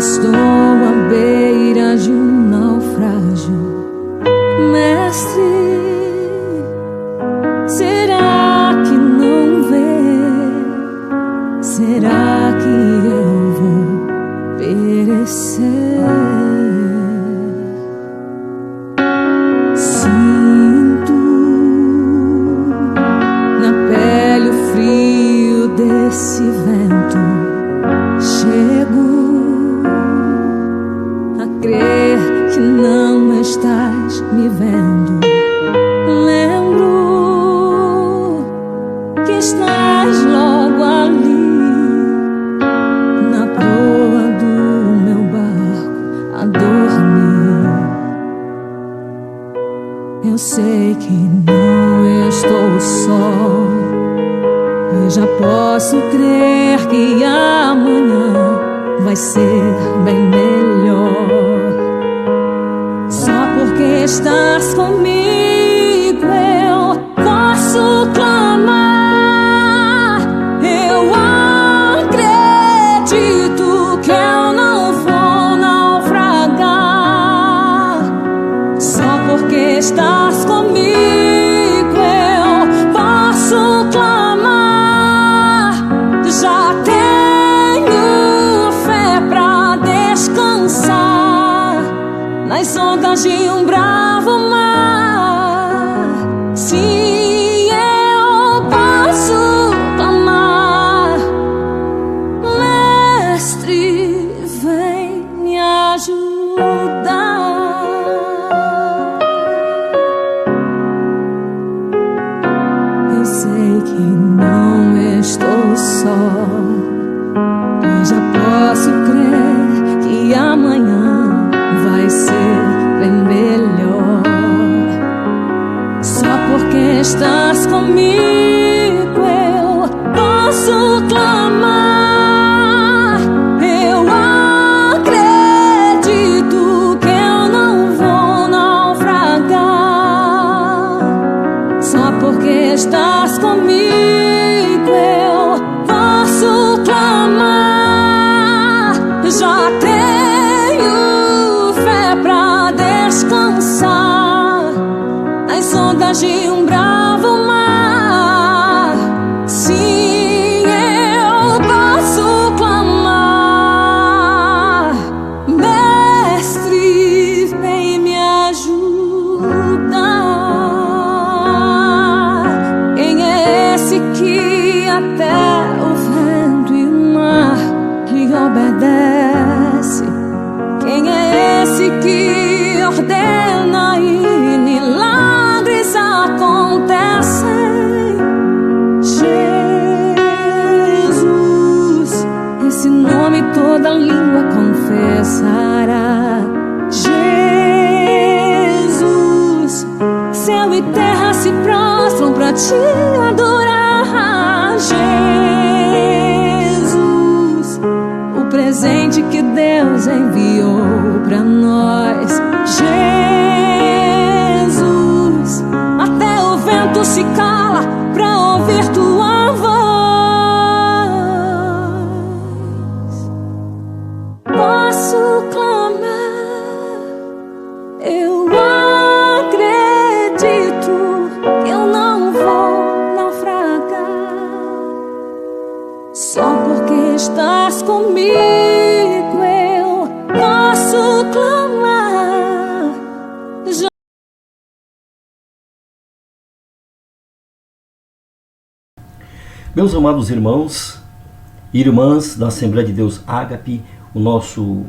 Estou à beira de um naufrágio, mestre. Será que não vê? Será que eu vou perecer? Sinto na pele o frio desse vento. Chego a crer que não estás me vendo. Lembro que estás logo ali, na proa do meu barco a dormir. Eu sei que não estou só. Eu já posso crer que amanhã vai ser bem melhor. Só porque estás comigo eu posso clamar. Eu acredito que eu não vou naufragar. Só porque estás comigo eu posso clamar. Já tenho fé pra descansar nas ondas de um bravo mar. Sim, eu posso clamar. Mestre, vem me ajudar. Eu sei que não estou só. Eu já posso crer que amanhã vai ser bem melhor. Só porque estás comigo eu posso clamar. Eu acredito que eu não vou naufragar. Só porque estás comigo eu posso clamar. Já tenho fé pra descansar nas ondas de um bravo mar. Sim, eu posso clamar. Mestre, vem me ajudar. Quem é esse que até o vento e o mar lhe obedece? Quem é esse que ordena e milagres acontecem? Jesus, esse nome toda língua confessará. Jesus, céu e terra se prostram pra te adorar. Jesus, o presente que Deus enviou pra nós. Jesus, até o vento se cala pra ouvir tua voz. Posso clamar. Eu acredito que eu não vou naufragar. Só porque estás comigo eu posso clamar. Meus amados irmãos e irmãs da Assembleia de Deus Ágape, o nosso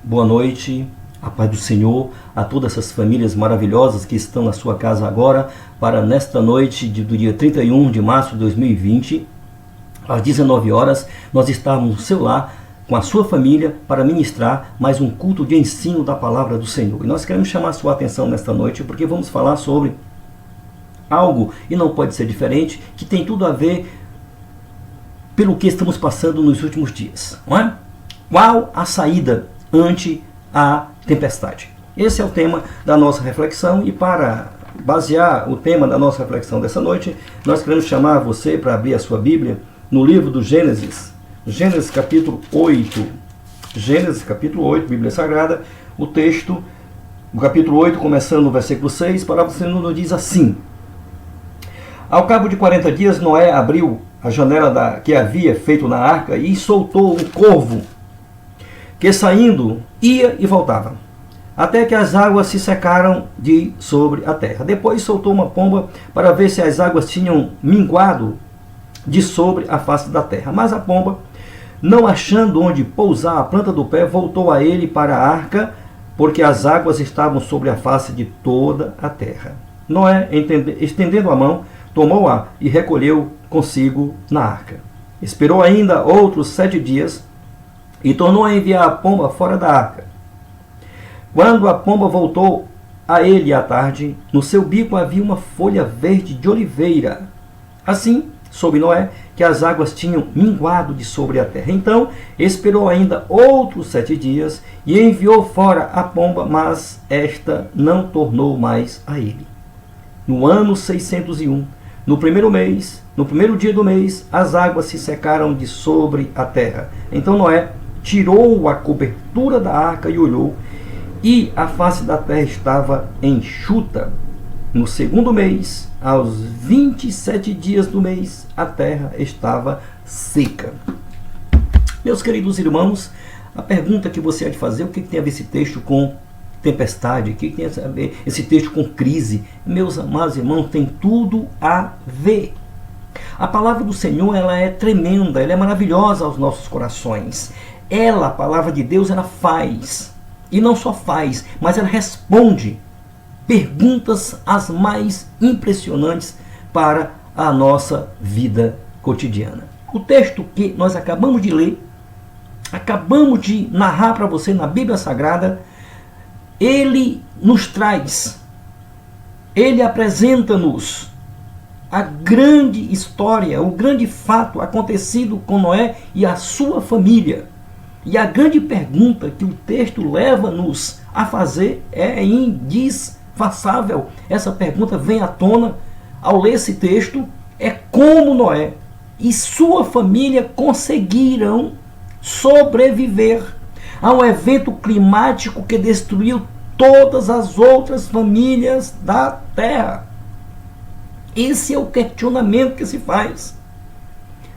boa noite, a paz do Senhor a todas essas famílias maravilhosas que estão na sua casa agora, para nesta noite do dia 31 de março de 2020, às 19 horas, nós estávamos no seu lar, com a sua família, para ministrar mais um culto de ensino da palavra do Senhor. E nós queremos chamar a sua atenção nesta noite, porque vamos falar sobre algo, e não pode ser diferente, que tem tudo a ver pelo que estamos passando nos últimos dias, não é? Qual a saída ante a tempestade? Esse é o tema da nossa reflexão, e para basear o tema da nossa reflexão dessa noite, nós queremos chamar você para abrir a sua Bíblia no livro do Gênesis, Gênesis capítulo 8. Gênesis capítulo 8, Bíblia Sagrada, o texto, no capítulo 8, começando no versículo 6, a palavra do Senhor nos diz assim: Ao cabo de 40 dias, Noé abriu a janela que havia feito na arca e soltou um corvo, que saindo ia e voltava, até que as águas se secaram de sobre a terra. Depois soltou uma pomba para ver se as águas tinham minguado de sobre a face da terra. Mas a pomba, não achando onde pousar a planta do pé, voltou a ele para a arca, porque as águas estavam sobre a face de toda a terra. Noé, estendendo a mão, tomou-a e recolheu consigo na arca. Esperou ainda outros 7 dias e tornou a enviar a pomba fora da arca. Quando a pomba voltou a ele à tarde, no seu bico havia uma folha verde de oliveira. Assim, soube Noé que as águas tinham minguado de sobre a terra. Então, esperou ainda outros 7 dias e enviou fora a pomba, mas esta não tornou mais a ele. No ano 601, no primeiro mês, no primeiro dia do mês, as águas se secaram de sobre a terra. Então Noé tirou a cobertura da arca e olhou, e a face da terra estava enxuta. No segundo mês, aos 27 dias do mês, a terra estava seca. Meus queridos irmãos, a pergunta que você há de fazer: o que tem a ver esse texto com tempestade? O que tem a ver esse texto com crise? Meus amados irmãos, tem tudo a ver. A palavra do Senhor, ela é tremenda, ela é maravilhosa aos nossos corações. Ela, a palavra de Deus, ela faz. E não só faz, mas ela responde perguntas as mais impressionantes para a nossa vida cotidiana. O texto que nós acabamos de ler, acabamos de narrar para você na Bíblia Sagrada, ele nos traz, ele apresenta-nos a grande história, o grande fato acontecido com Noé e a sua família. E a grande pergunta que o texto leva-nos a fazer é indisfaçável. Essa pergunta vem à tona ao ler esse texto: é como Noé e sua família conseguiram sobreviver a um evento climático que destruiu todas as outras famílias da terra. Esse é o questionamento que se faz.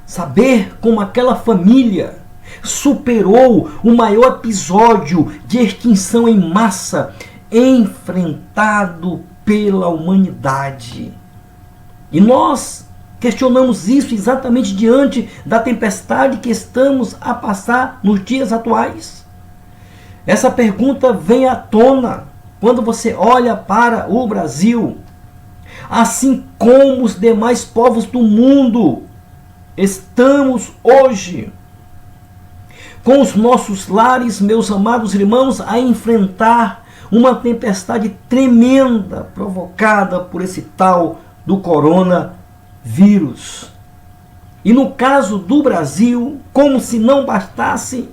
Saber como aquela família superou o maior episódio de extinção em massa enfrentado pela humanidade. E nós questionamos isso exatamente diante da tempestade que estamos a passar nos dias atuais. Essa pergunta vem à tona quando você olha para o Brasil. Assim como os demais povos do mundo, estamos hoje com os nossos lares, meus amados irmãos, a enfrentar uma tempestade tremenda provocada por esse tal do coronavírus. E no caso do Brasil, como se não bastasse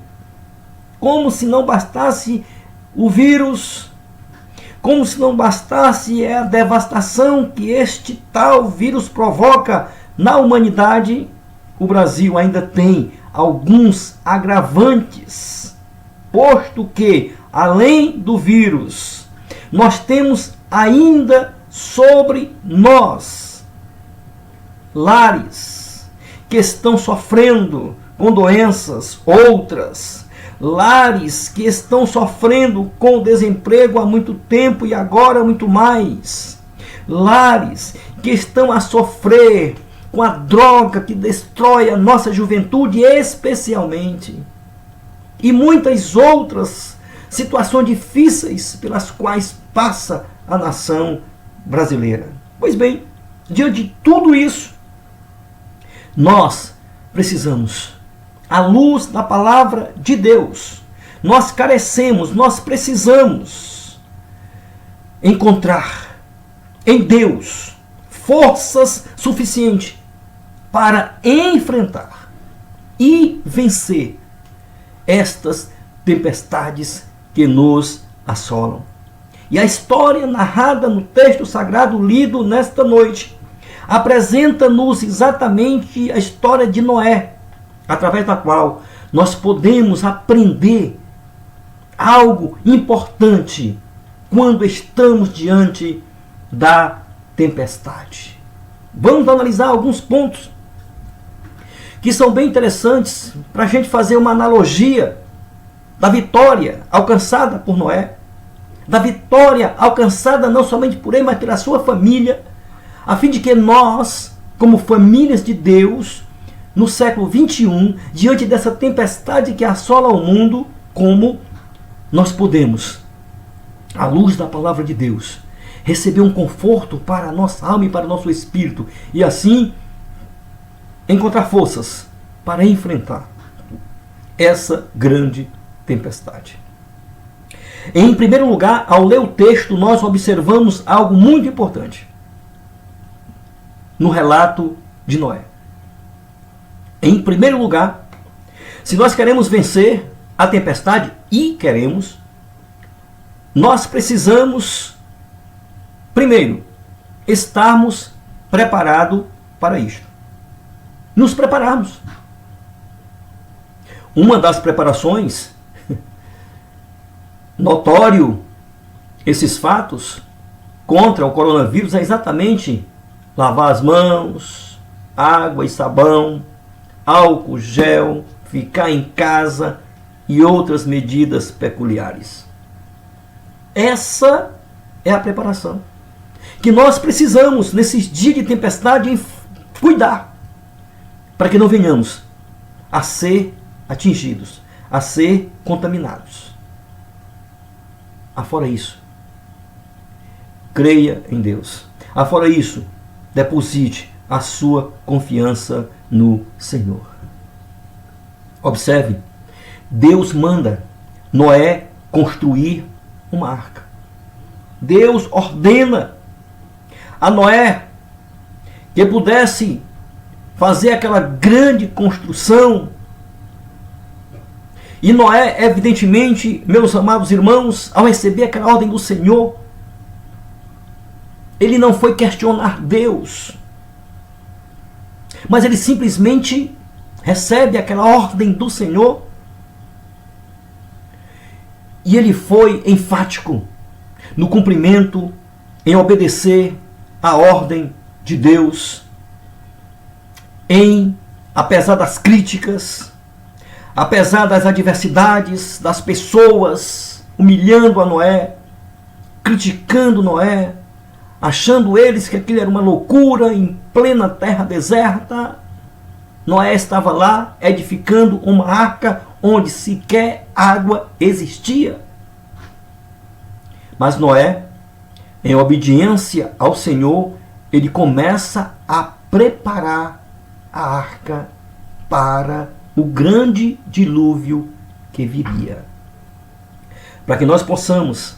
o vírus, como se não bastasse a devastação que este tal vírus provoca na humanidade, o Brasil ainda tem alguns agravantes, posto que, além do vírus, nós temos ainda sobre nós lares que estão sofrendo com doenças, outras lares que estão sofrendo com desemprego há muito tempo e agora muito mais, lares que estão a sofrer com a droga que destrói a nossa juventude especialmente, e muitas outras situações difíceis pelas quais passa a nação brasileira. Pois bem, diante de tudo isso, nós precisamos, à luz da palavra de Deus, nós carecemos, nós precisamos encontrar em Deus forças suficientes para enfrentar e vencer estas tempestades que nos assolam. E a história narrada no texto sagrado lido nesta noite apresenta-nos exatamente a história de Noé, através da qual nós podemos aprender algo importante quando estamos diante da tempestade. Vamos analisar alguns pontos que são bem interessantes para a gente fazer uma analogia da vitória alcançada por Noé, da vitória alcançada não somente por ele, mas pela sua família, a fim de que nós, como famílias de Deus, no século 21, diante dessa tempestade que assola o mundo, como nós podemos, à luz da palavra de Deus, receber um conforto para a nossa alma e para o nosso espírito, e assim encontrar forças para enfrentar essa grande tempestade. Em primeiro lugar, ao ler o texto, nós observamos algo muito importante no relato de Noé. Em primeiro lugar, se nós queremos vencer a tempestade, e queremos, nós precisamos, primeiro, estarmos preparados para isto. Nos prepararmos. Uma das preparações, notório esses fatos contra o coronavírus, é exatamente lavar as mãos, água e sabão, álcool gel, ficar em casa e outras medidas peculiares. Essa é a preparação que nós precisamos nesses dias de tempestade cuidar, para que não venhamos a ser atingidos, a ser contaminados. Afora isso, creia em Deus. Afora isso, deposite a sua confiança no Senhor. Observe, Deus manda Noé construir uma arca. Deus ordena a Noé que pudesse fazer aquela grande construção. E Noé, evidentemente, meus amados irmãos, ao receber aquela ordem do Senhor, ele não foi questionar Deus, mas ele simplesmente recebe aquela ordem do Senhor e ele foi enfático no cumprimento, em obedecer à ordem de Deus, apesar das críticas, apesar das adversidades, das pessoas humilhando a Noé, criticando Noé, achando eles que aquilo era uma loucura em plena terra deserta, Noé estava lá edificando uma arca onde sequer água existia. Mas Noé, em obediência ao Senhor, ele começa a preparar a arca para o grande dilúvio que viria. Para que nós possamos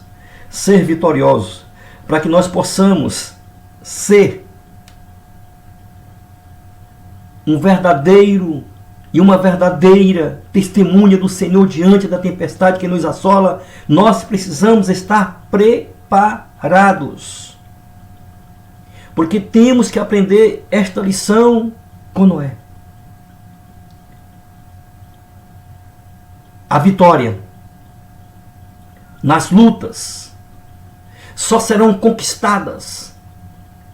ser vitoriosos, para que nós possamos ser um verdadeiro e uma verdadeira testemunha do Senhor diante da tempestade que nos assola, nós precisamos estar preparados. Porque temos que aprender esta lição com Noé. A vitória nas lutas só serão conquistadas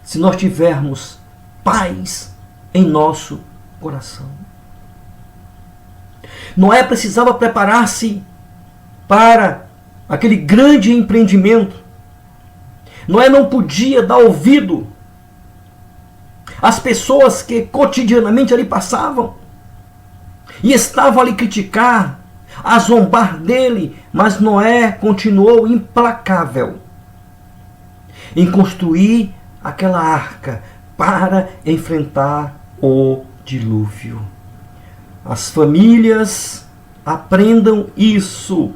se nós tivermos paz em nosso coração. Noé precisava preparar-se para aquele grande empreendimento. Noé não podia dar ouvido às pessoas que cotidianamente ali passavam e estavam ali criticar, a zombar dele, mas Noé continuou implacável em construir aquela arca para enfrentar o dilúvio. As famílias aprendam isso.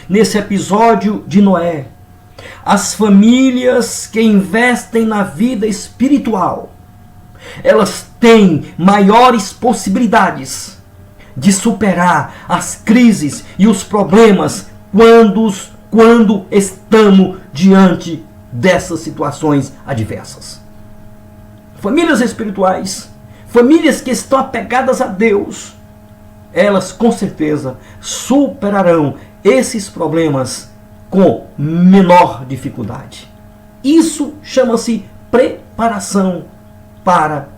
Nesse episódio de Noé, as famílias que investem na vida espiritual, elas têm maiores possibilidades de superar as crises e os problemas quando estamos diante dessas situações adversas. Famílias espirituais, famílias que estão apegadas a Deus, elas com certeza superarão esses problemas com menor dificuldade. Isso chama-se preparação para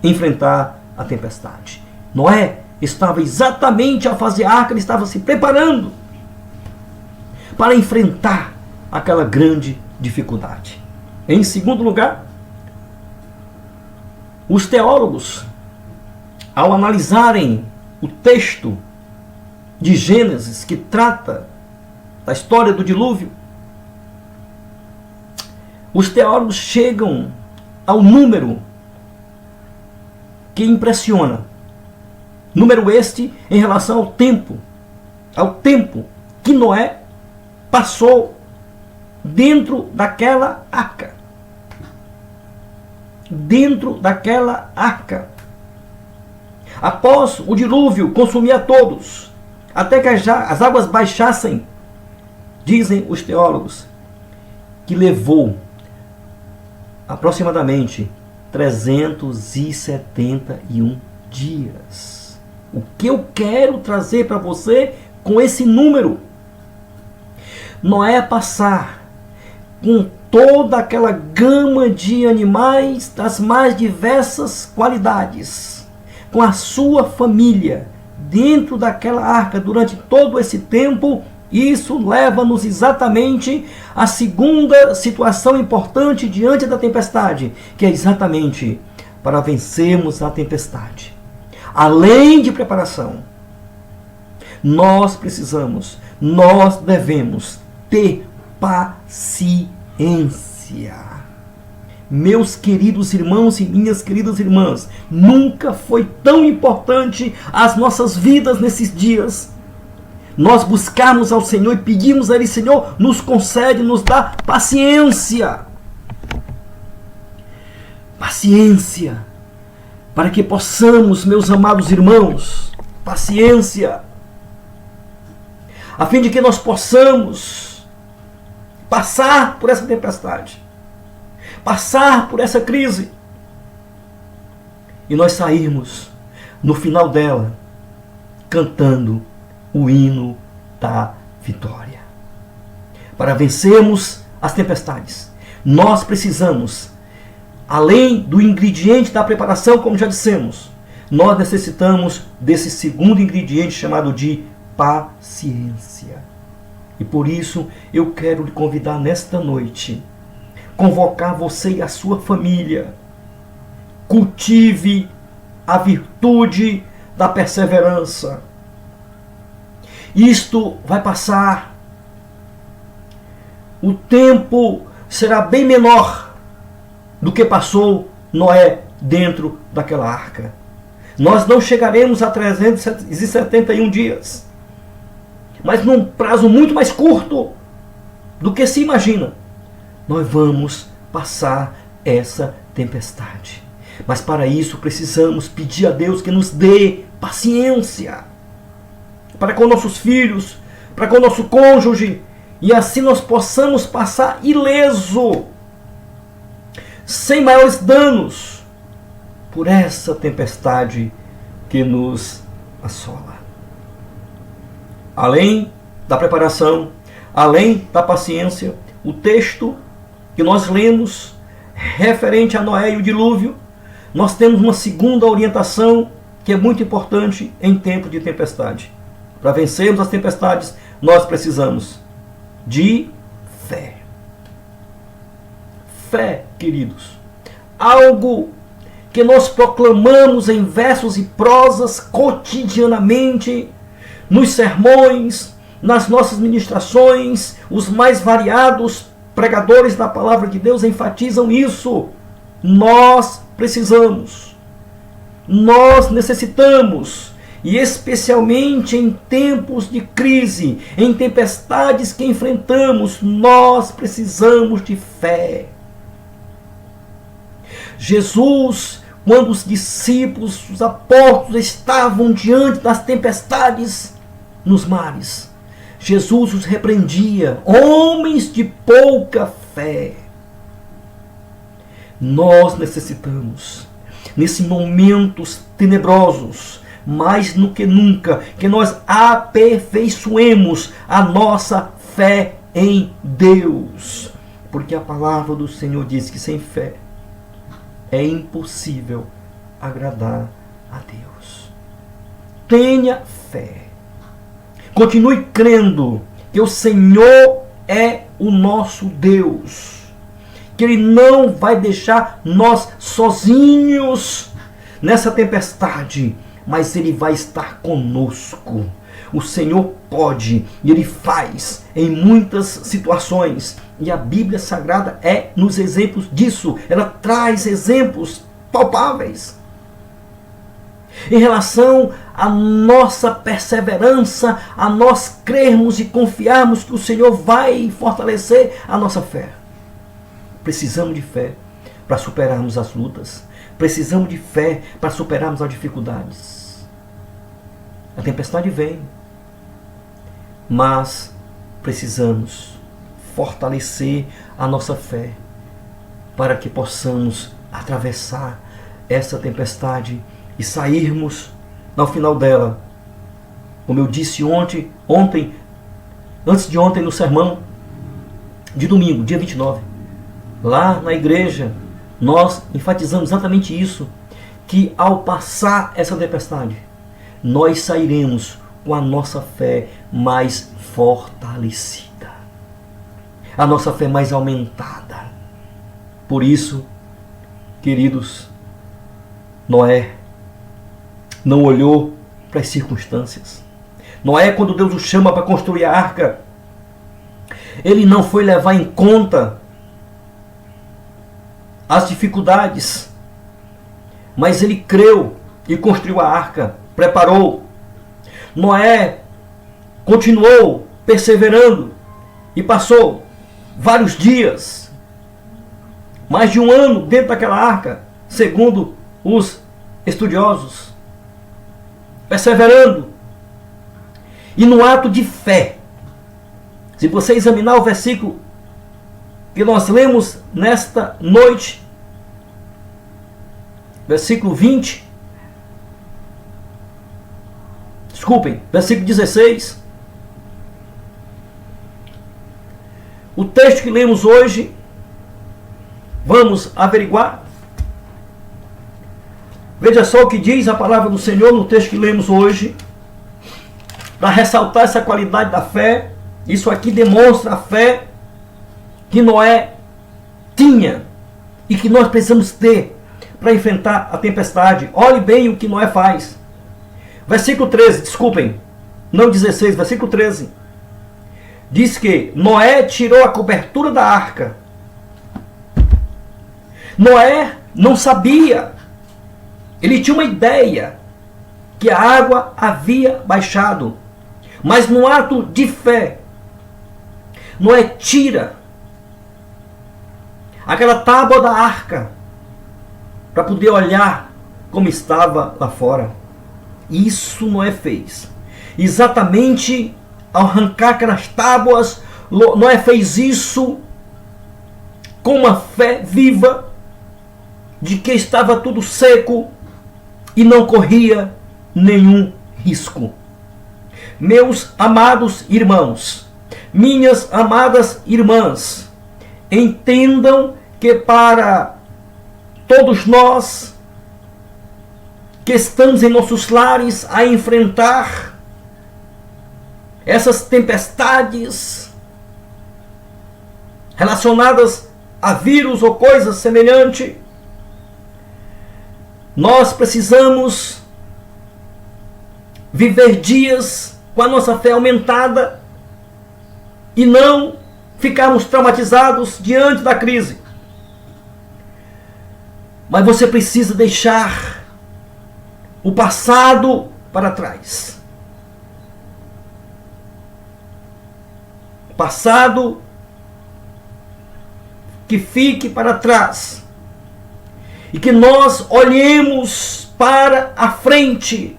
enfrentar a tempestade. Noé estava exatamente a fazer a arca, ele estava se preparando para enfrentar aquela grande dificuldade. Em segundo lugar, os teólogos, ao analisarem o texto de Gênesis, que trata da história do dilúvio, os teólogos chegam ao número que impressiona. Número este em relação ao tempo que Noé passou dentro daquela arca. Dentro daquela arca. Após o dilúvio consumir a todos, até que as águas baixassem, dizem os teólogos, que levou aproximadamente 371 dias. O que eu quero trazer para você com esse número? Noé passar com toda aquela gama de animais das mais diversas qualidades, com a sua família, dentro daquela arca durante todo esse tempo. Isso leva-nos exatamente à segunda situação importante diante da tempestade, que é exatamente para vencermos a tempestade. Além de preparação, nós devemos ter paciência. Meus queridos irmãos e minhas queridas irmãs, nunca foi tão importante as nossas vidas nesses dias nós buscarmos ao Senhor e pedimos a Ele: Senhor, nos concede, nos dá paciência. Paciência, para que possamos, meus amados irmãos, paciência, a fim de que nós possamos passar por essa tempestade, passar por essa crise, e nós sairmos no final dela cantando o hino da vitória. Para vencermos as tempestades, nós precisamos, além do ingrediente da preparação, como já dissemos, nós necessitamos desse segundo ingrediente chamado de paciência. E por isso eu quero lhe convidar nesta noite, convocar você e a sua família. Cultive a virtude da perseverança. Isto vai passar. O tempo será bem menor do que passou Noé dentro daquela arca. Nós não chegaremos a 371 dias, mas num prazo muito mais curto do que se imagina, nós vamos passar essa tempestade. Mas para isso precisamos pedir a Deus que nos dê paciência para com nossos filhos, para com o nosso cônjuge, e assim nós possamos passar ileso, sem maiores danos, por essa tempestade que nos assola. Além da preparação, além da paciência, o texto que nós lemos referente a Noé e o dilúvio, nós temos uma segunda orientação que é muito importante em tempo de tempestade. Para vencermos as tempestades, nós precisamos de fé. Fé, queridos. Algo que nós proclamamos em versos e prosas cotidianamente, nos sermões, nas nossas ministrações. Os mais variados pregadores da palavra de Deus enfatizam isso. Nós precisamos, nós necessitamos, e especialmente em tempos de crise, em tempestades que enfrentamos, nós precisamos de fé. Jesus, quando os discípulos, os apóstolos estavam diante das tempestades nos mares, Jesus os repreendia: homens de pouca fé. Nós necessitamos, nesses momentos tenebrosos, mais do que nunca, que nós aperfeiçoemos a nossa fé em Deus. Porque a palavra do Senhor diz que sem fé é impossível agradar a Deus. Tenha fé. Continue crendo que o Senhor é o nosso Deus. Que Ele não vai deixar nós sozinhos nessa tempestade, mas Ele vai estar conosco. O Senhor pode e Ele faz em muitas situações. E a Bíblia Sagrada é nos exemplos disso. Ela traz exemplos palpáveis. Em relação à nossa perseverança, a nós crermos e confiarmos que o Senhor vai fortalecer a nossa fé. Precisamos de fé para superarmos as lutas. Precisamos de fé para superarmos as dificuldades. A tempestade vem, mas precisamos fortalecer a nossa fé para que possamos atravessar essa tempestade e sairmos no final dela. Como eu disse antes de ontem no sermão de domingo, dia 29, lá na igreja, nós enfatizamos exatamente isso, que ao passar essa tempestade, nós sairemos com a nossa fé mais fortalecida, a nossa fé mais aumentada. Por isso, queridos, Noé não olhou para as circunstâncias. Noé, quando Deus o chama para construir a arca, ele não foi levar em conta as dificuldades, mas ele creu e construiu a arca, preparou. Noé continuou perseverando e passou vários dias, mais de um ano dentro daquela arca, segundo os estudiosos, perseverando. E no ato de fé, se você examinar o versículo que nós lemos nesta noite, versículo 20, versículo 16, o texto que lemos hoje, vamos averiguar. Veja só o que diz a palavra do Senhor no texto que lemos hoje, para ressaltar essa qualidade da fé. Isso aqui demonstra a fé que Noé tinha e que nós precisamos ter para enfrentar a tempestade. Olhe bem o que Noé faz. Versículo 13, não 16, versículo 13. Diz que Noé tirou a cobertura da arca. Noé não sabia. Ele tinha uma ideia que a água havia baixado. Mas no ato de fé, Noé tira aquela tábua da arca para poder olhar como estava lá fora. Isso Noé fez. Exatamente ao arrancar aquelas tábuas, Noé fez isso com uma fé viva de que estava tudo seco e não corria nenhum risco. Meus amados irmãos, minhas amadas irmãs, entendam que para todos nós que estamos em nossos lares a enfrentar essas tempestades relacionadas a vírus ou coisas semelhantes, nós precisamos viver dias com a nossa fé aumentada e não ficarmos traumatizados diante da crise. Mas você precisa deixar o passado para trás. O passado que fique para trás. E que nós olhemos para a frente,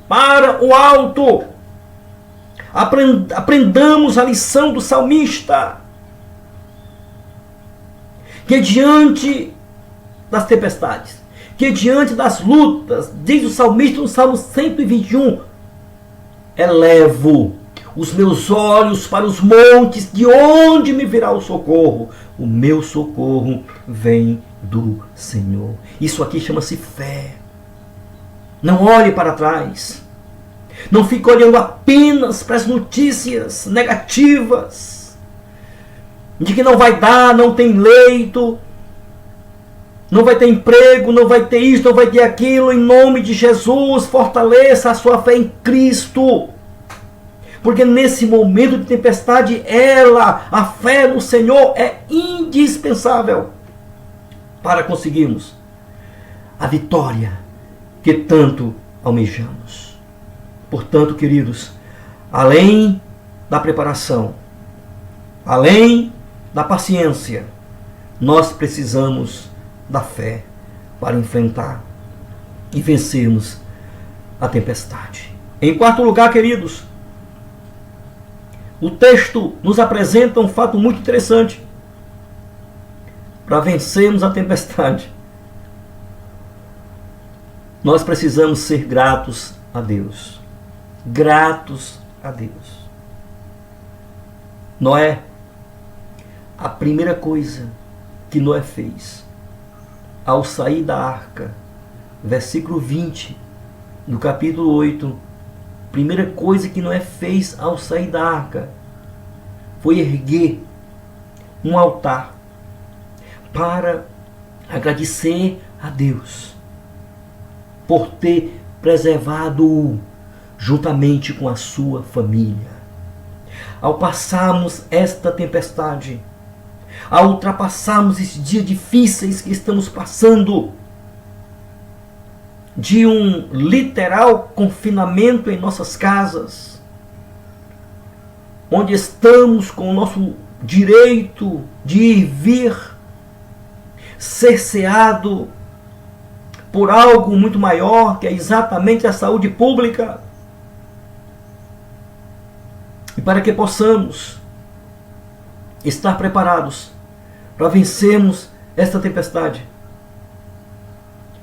para o alto. Aprendamos a lição do salmista, que diante das tempestades, que diante das lutas, diz o salmista no Salmo 121, elevo os meus olhos para os montes, de onde me virá o socorro? O meu socorro vem do Senhor. Isso aqui chama-se fé. Não olhe para trás. Não fique olhando apenas para as notícias negativas, de que não vai dar, não tem leito, não vai ter emprego, não vai ter isso, não vai ter aquilo. Em nome de Jesus, fortaleça a sua fé em Cristo. Porque nesse momento de tempestade, a fé no Senhor é indispensável para conseguirmos a vitória que tanto almejamos. Portanto, queridos, além da preparação, além da paciência, nós precisamos da fé para enfrentar e vencermos a tempestade. Em quarto lugar, queridos, o texto nos apresenta um fato muito interessante. Para vencermos a tempestade, nós precisamos ser gratos a Deus. Gratos a Deus. Noé, a primeira coisa que Noé fez ao sair da arca, versículo 20 do capítulo 8, primeira coisa que Noé fez ao sair da arca foi erguer um altar para agradecer a Deus por ter preservado-o juntamente com a sua família. Ao passarmos esta tempestade, ao ultrapassarmos esses dias difíceis que estamos passando, de um literal confinamento em nossas casas, onde estamos com o nosso direito de ir e vir cerceado por algo muito maior, que é exatamente a saúde pública. E para que possamos estar preparados para vencermos esta tempestade,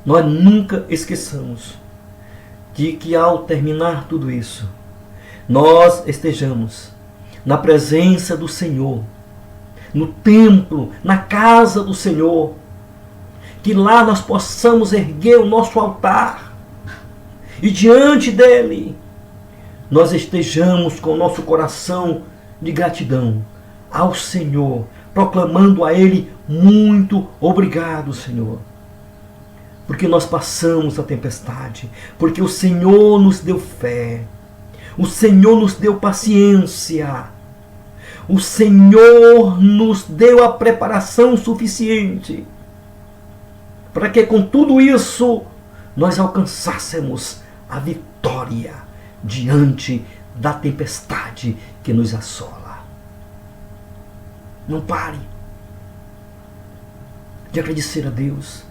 nós nunca esqueçamos de que ao terminar tudo isso, nós estejamos na presença do Senhor, no templo, na casa do Senhor, que lá nós possamos erguer o nosso altar e diante dele nós estejamos com o nosso coração de gratidão ao Senhor, proclamando a Ele: muito obrigado, Senhor, porque nós passamos a tempestade, porque o Senhor nos deu fé, o Senhor nos deu paciência, o Senhor nos deu a preparação suficiente para que com tudo isso nós alcançássemos a vitória diante da tempestade que nos assola. Não pare de agradecer a Deus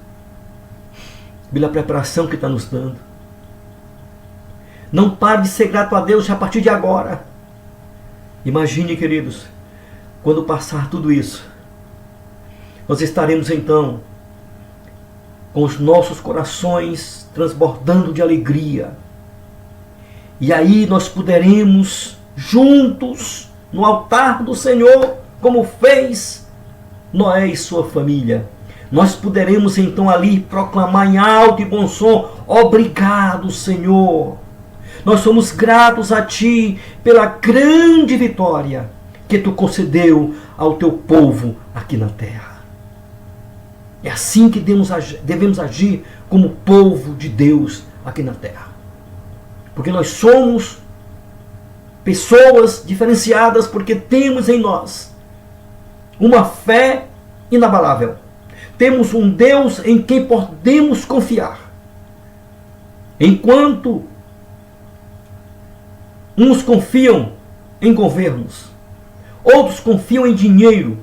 pela preparação que está nos dando. Não pare de ser grato a Deus a partir de agora. Imagine, queridos, quando passar tudo isso, nós estaremos então com os nossos corações transbordando de alegria. E aí nós poderemos juntos no altar do Senhor, como fez Noé e sua família, nós poderemos então ali proclamar em alto e bom som: obrigado, Senhor. Nós somos gratos a Ti pela grande vitória que Tu concedeu ao Teu povo aqui na terra. É assim que devemos agir como povo de Deus aqui na terra. Porque nós somos pessoas diferenciadas, porque temos em nós uma fé inabalável. Temos um Deus em quem podemos confiar. Enquanto uns confiam em governos, outros confiam em dinheiro,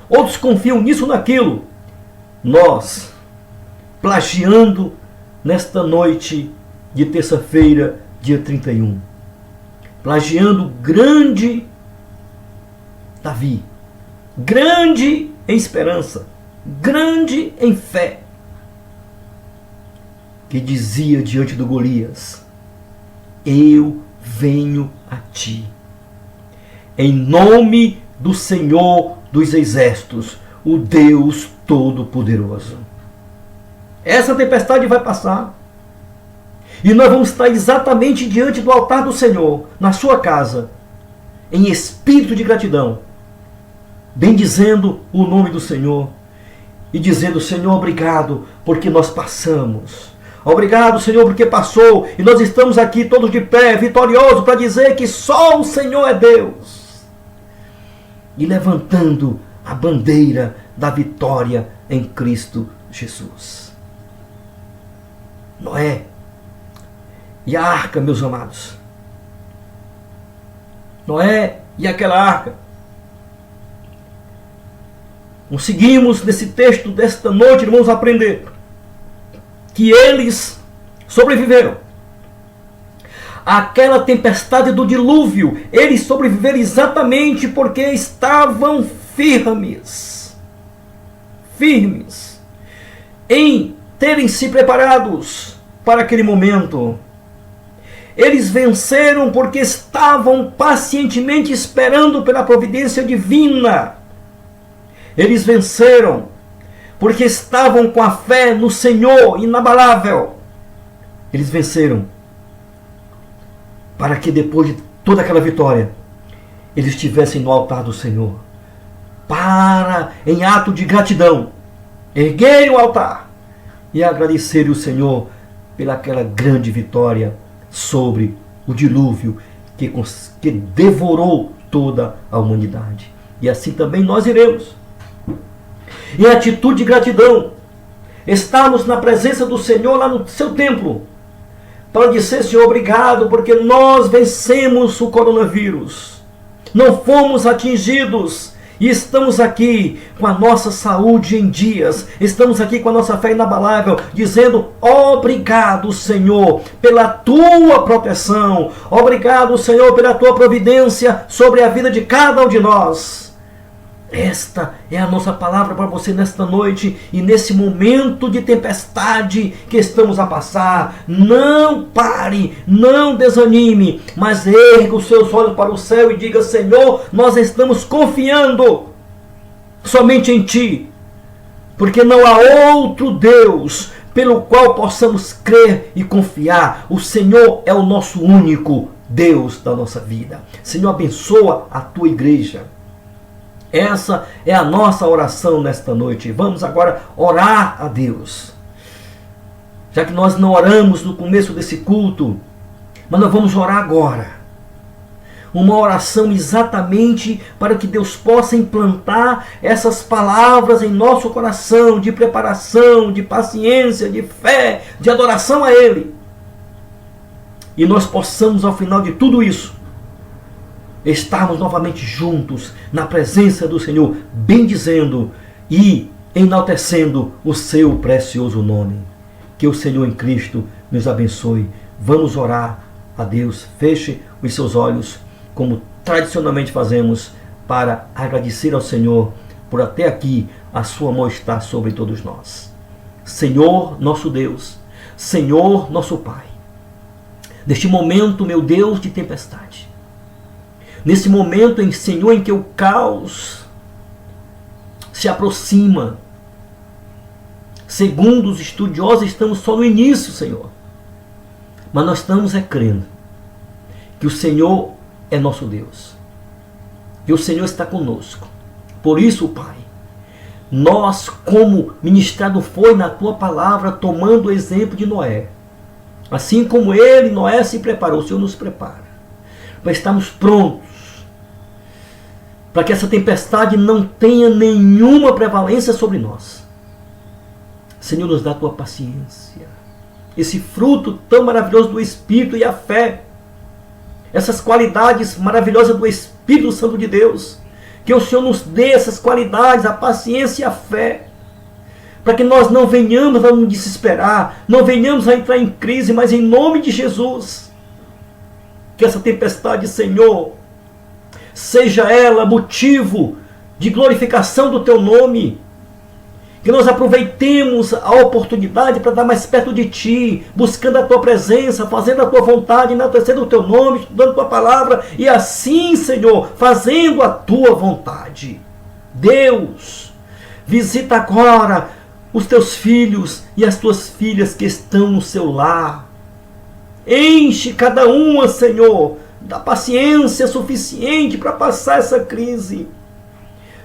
outros confiam nisso ou naquilo, nós, plagiando nesta noite de terça-feira, dia 31, plagiando o grande Davi, grande em esperança, grande em fé, que dizia diante do Golias: eu venho a ti, em nome do Senhor dos Exércitos, o Deus Todo-Poderoso. Essa tempestade vai passar e nós vamos estar exatamente diante do altar do Senhor, na sua casa, em espírito de gratidão, bendizendo o nome do Senhor e dizendo: Senhor, obrigado porque nós passamos. Obrigado, Senhor, porque passou e nós estamos aqui todos de pé, vitoriosos, para dizer que só o Senhor é Deus. E levantando a bandeira da vitória em Cristo Jesus. Noé e a arca, meus amados. Noé e aquela arca. Conseguimos nesse texto desta noite, irmãos, aprender que eles sobreviveram àquela tempestade do dilúvio. Eles sobreviveram exatamente porque estavam firmes em terem se preparados para aquele momento. Eles venceram porque estavam pacientemente esperando pela providência divina. Eles venceram porque estavam com a fé no Senhor inabalável. Eles venceram para que depois de toda aquela vitória, eles estivessem no altar do Senhor, para, em ato de gratidão, erguerem o altar e agradecerem o Senhor pelaquela grande vitória sobre o dilúvio que devorou toda a humanidade. E assim também nós iremos, em atitude de gratidão, estarmos na presença do Senhor lá no seu templo, para dizer: Senhor, obrigado, porque nós vencemos o coronavírus, não fomos atingidos, e estamos aqui com a nossa saúde em dias, estamos aqui com a nossa fé inabalável, dizendo: obrigado, Senhor, pela tua proteção, obrigado, Senhor, pela tua providência sobre a vida de cada um de nós. Esta é a nossa palavra para você nesta noite e nesse momento de tempestade que estamos a passar. Não pare, não desanime, mas erga os seus olhos para o céu e diga: Senhor, nós estamos confiando somente em Ti, porque não há outro Deus pelo qual possamos crer e confiar. O Senhor é o nosso único Deus da nossa vida. Senhor, abençoa a Tua igreja. Essa é a nossa oração nesta noite. Vamos agora orar a Deus. Já que nós não oramos no começo desse culto, mas nós vamos orar agora. Uma oração exatamente para que Deus possa implantar essas palavras em nosso coração, de preparação, de paciência, de fé, de adoração a Ele. E nós possamos, ao final de tudo isso, estarmos novamente juntos na presença do Senhor, bendizendo e enaltecendo o seu precioso nome. Que o Senhor em Cristo nos abençoe. Vamos orar a Deus. Feche os seus olhos, como tradicionalmente fazemos, para agradecer ao Senhor por até aqui a sua mão estar sobre todos nós. Senhor nosso Deus, Senhor nosso Pai, neste momento, meu Deus, de tempestade, nesse momento, Senhor, em que o caos se aproxima, segundo os estudiosos, estamos só no início, Senhor. Mas nós estamos crendo que o Senhor é nosso Deus, que o Senhor está conosco. Por isso, Pai, nós, como ministrado foi na Tua palavra, tomando o exemplo de Noé, assim como ele, Noé, se preparou, o Senhor nos prepara para estarmos prontos, para que essa tempestade não tenha nenhuma prevalência sobre nós. Senhor, nos dá a Tua paciência, esse fruto tão maravilhoso do Espírito e a fé, essas qualidades maravilhosas do Espírito Santo de Deus, que o Senhor nos dê essas qualidades, a paciência e a fé, para que nós não venhamos a nos desesperar, não venhamos a entrar em crise, mas em nome de Jesus, que essa tempestade, Senhor, seja ela motivo de glorificação do Teu nome, Que nós aproveitemos a oportunidade para estar mais perto de Ti, buscando a Tua presença, fazendo a Tua vontade, enaltecendo o Teu nome, estudando a Tua palavra, e assim, Senhor, fazendo a Tua vontade. Deus, visita agora os Teus filhos e as Tuas filhas que estão no seu lar. Enche cada uma, Senhor, da paciência suficiente para passar essa crise,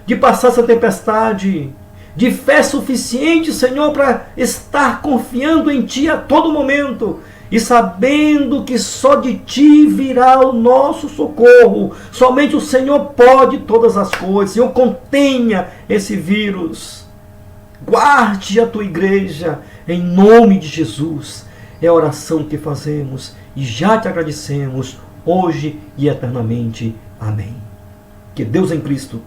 de passar essa tempestade, de fé suficiente, Senhor, para estar confiando em Ti a todo momento e sabendo que só de Ti virá o nosso socorro. Somente o Senhor pode todas as coisas. Senhor, contenha esse vírus. Guarde a Tua igreja em nome de Jesus. É a oração que fazemos e já Te agradecemos hoje e eternamente. Amém. Que Deus em Cristo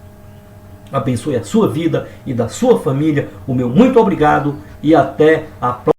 abençoe a sua vida e da sua família. O meu muito obrigado e até a próxima.